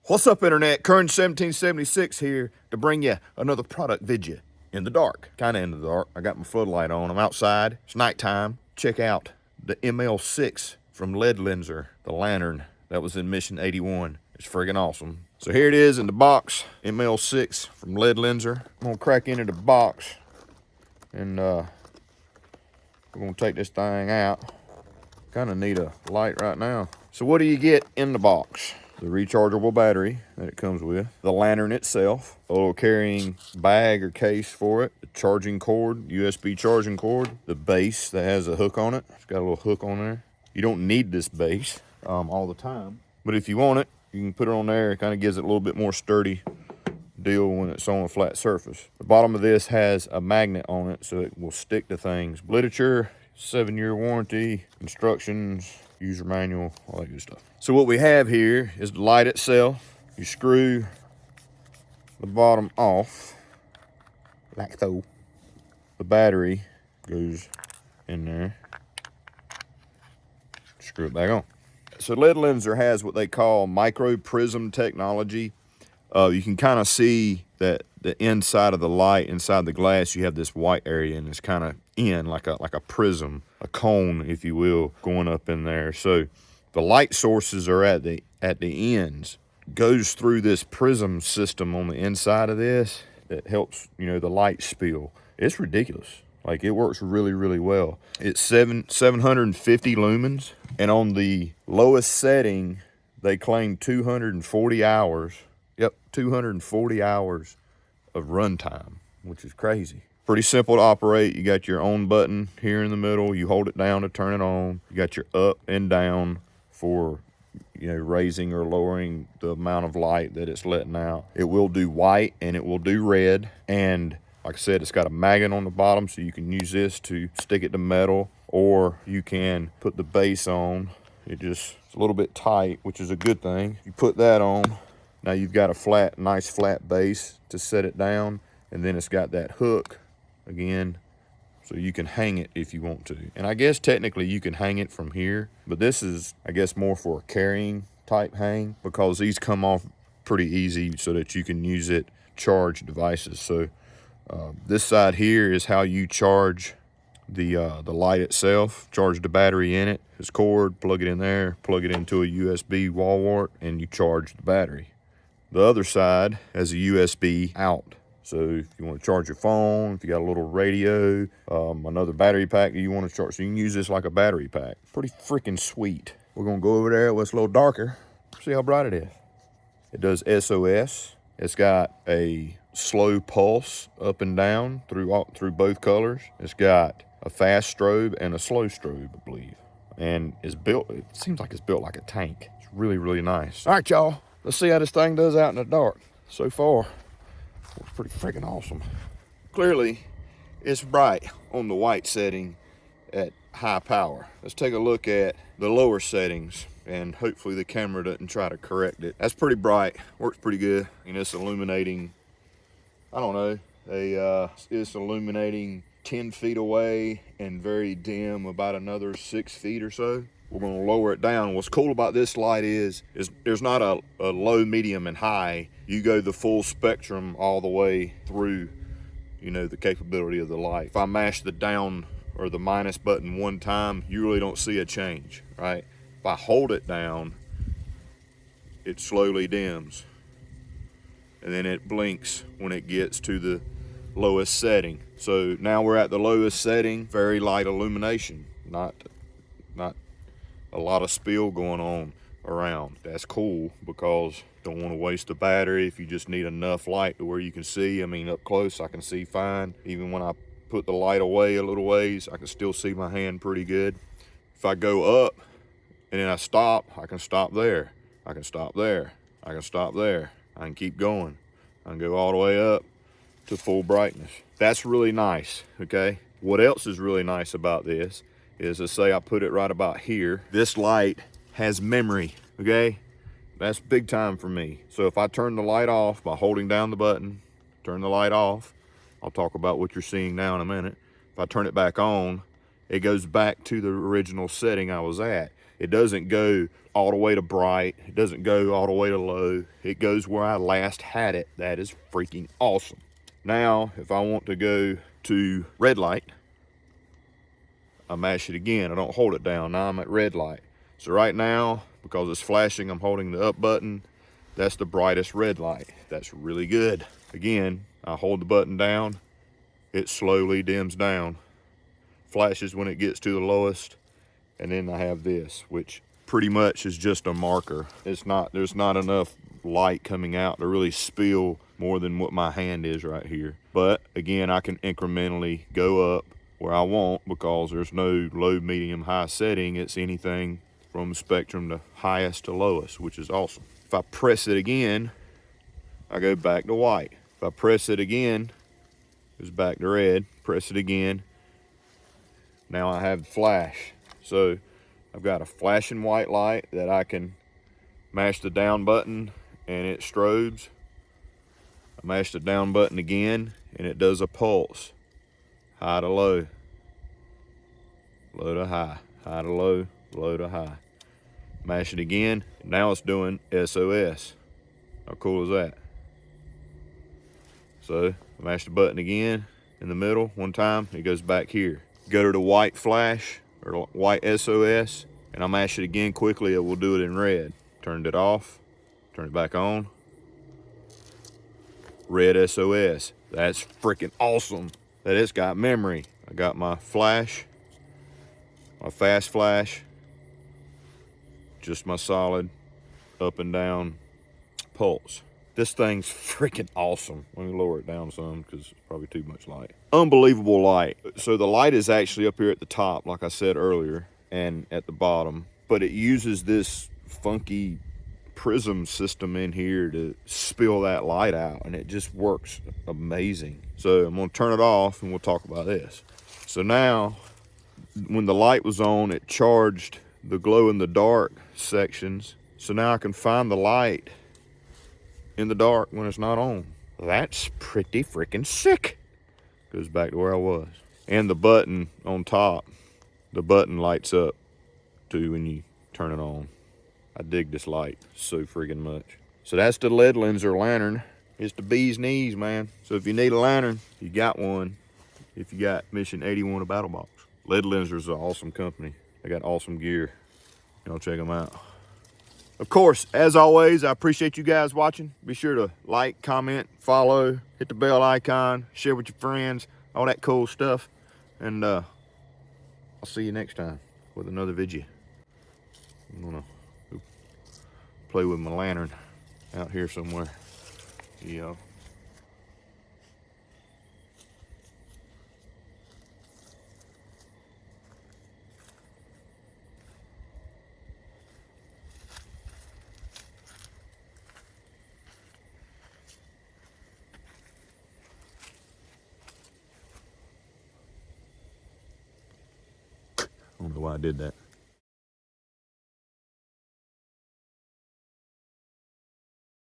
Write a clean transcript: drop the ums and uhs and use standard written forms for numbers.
What's up, Internet? Kern 1776 here to bring you another product video in the dark. Kind of in the dark. I got my floodlight on. I'm outside. It's nighttime. Check out the Ml6 from Ledlenser, the lantern that was in Mission 81. It's friggin' awesome. So here it is in the box, Ml6 from Ledlenser. I'm gonna crack into the box and we're gonna take this thing out. Kind of need a light right now. So what do you get in the box? The rechargeable battery that it comes with, the lantern itself, a little carrying bag or case for it, the charging cord, USB charging cord, the base that has a hook on it. It's got a little hook on there. You don't need this base all the time, but if you want it, you can put it on there. It kind of gives it a little bit more sturdy deal when it's on a flat surface. The bottom of this has a magnet on it so it will stick to things. Literature, 7-year warranty, instructions, user manual, all that good stuff. So what we have here is the light itself. You screw the bottom off, like so. The battery goes in there. Screw it back on. So Ledlenser has what they call micro prism technology. You can kind of see that the inside of the light, inside the glass, you have this white area, and it's kind of in like a prism, a cone, if you will, going up in there. So the light sources are at the ends. Goes through this prism system on the inside of this that helps, you know, the light spill. It's ridiculous. Like, it works really, really well. It's 750 lumens, and on the lowest setting, they claim 240 hours. Yep, 240 hours of runtime, which is crazy. Pretty simple to operate. You got your on button here in the middle. You hold it down to turn it on. You got your up and down for, you know, raising or lowering the amount of light that it's letting out. It will do white and it will do red. And like I said, it's got a magnet on the bottom, so you can use this to stick it to metal, or you can put the base on. It's a little bit tight, which is a good thing. You put that on. Now you've got a nice flat base to set it down, and then it's got that hook again, so you can hang it if you want to. And I guess technically you can hang it from here, but this is, I guess, more for a carrying type hang, because these come off pretty easy so that you can use it, charge devices. So this side here is how you charge the light itself, charge the battery in it. This cord, plug it in there, plug it into a USB wall wart, and you charge the battery. The other side has a USB out. So if you want to charge your phone, if you got a little radio, another battery pack that you want to charge, so you can use this like a battery pack. Pretty freaking sweet. We're going to go over there where it's a little darker, see how bright it is. It does SOS. It's got a slow pulse up and down through both colors. It's got a fast strobe and a slow strobe, I believe. And it's built, it seems like it's built like a tank. It's really, really nice. All right, y'all. Let's see how this thing does out in the dark. So far, it's pretty freaking awesome. Clearly, it's bright on the white setting at high power. Let's take a look at the lower settings, and hopefully the camera doesn't try to correct it. That's pretty bright, works pretty good. And it's illuminating, I don't know, it's illuminating 10 feet away and very dim about another 6 feet or so. We're going to lower it down. What's cool about this light is there's not a low, medium, and high. You go the full spectrum all the way through, you know, the capability of the light. If I mash the down or the minus button one time, you really don't see a change, right? If I hold it down, it slowly dims. And then it blinks when it gets to the lowest setting. So now we're at the lowest setting, very light illumination, not a lot of spill going on around. That's cool, because don't want to waste the battery if you just need enough light to where you can see. I mean, up close I can see fine. Even when I put the light away a little ways, I can still see my hand pretty good. If I go up and then I stop, I can stop there. I can stop there. I can stop there. I can keep going. I can go all the way up to full brightness. That's really nice, okay? What else is really nice about this is, let's say I put it right about here. This light has memory, okay? That's big time for me. So if I turn the light off by holding down the button, turn the light off, I'll talk about what you're seeing now in a minute. If I turn it back on, it goes back to the original setting I was at. It doesn't go all the way to bright. It doesn't go all the way to low. It goes where I last had it. That is freaking awesome. Now, if I want to go to red light, I mash it again. I don't hold it down. Now I'm at red light. So right now, because it's flashing, I'm holding the up button. That's the brightest red light. That's really good. Again, I hold the button down. It slowly dims down. Flashes when it gets to the lowest. And then I have this, which pretty much is just a marker. There's not enough light coming out to really spill more than what my hand is right here. But again, I can incrementally go up where I want because there's no low, medium, high setting. It's anything from spectrum to highest to lowest, which is awesome. If I press it again, I go back to white. If I press it again, it goes back to red. Press it again. Now I have flash. So I've got a flashing white light that I can mash the down button and it strobes. I mash the down button again and it does a pulse. High to low, low to high, high to low, low to high. Mash it again, now it's doing SOS. How cool is that? So mash the button again in the middle one time, it goes back here. Go to the white flash or white SOS and I mash it again quickly, it will do it in red. Turned it off, turn it back on. Red SOS. That's freaking awesome that it's got memory. I got my flash, my fast flash, just my solid up and down pulse. This thing's freaking awesome. Let me lower it down some because it's probably too much light. Unbelievable light. So the light is actually up here at the top, like I said earlier, and at the bottom, but it uses this funky prism system in here to spill that light out, and it just works amazing. So I'm gonna turn it off and we'll talk about this. So now, when the light was on, it charged the glow in the dark sections. So now I can find the light in the dark when it's not on. That's pretty freaking sick. Goes back to where I was. And the button on top, the button lights up too when you turn it on. I dig this light so friggin' much. So that's the Ledlenser lantern. It's the bee's knees, man. So if you need a lantern, you got one. If you got Mission 81 of BattlBox. Ledlenser's an awesome company. They got awesome gear. Y'all check them out. Of course, as always, I appreciate you guys watching. Be sure to like, comment, follow, hit the bell icon, share with your friends, all that cool stuff. And I'll see you next time with another video. I'm gonna play with my lantern out here somewhere. Yeah. I don't know why I did that.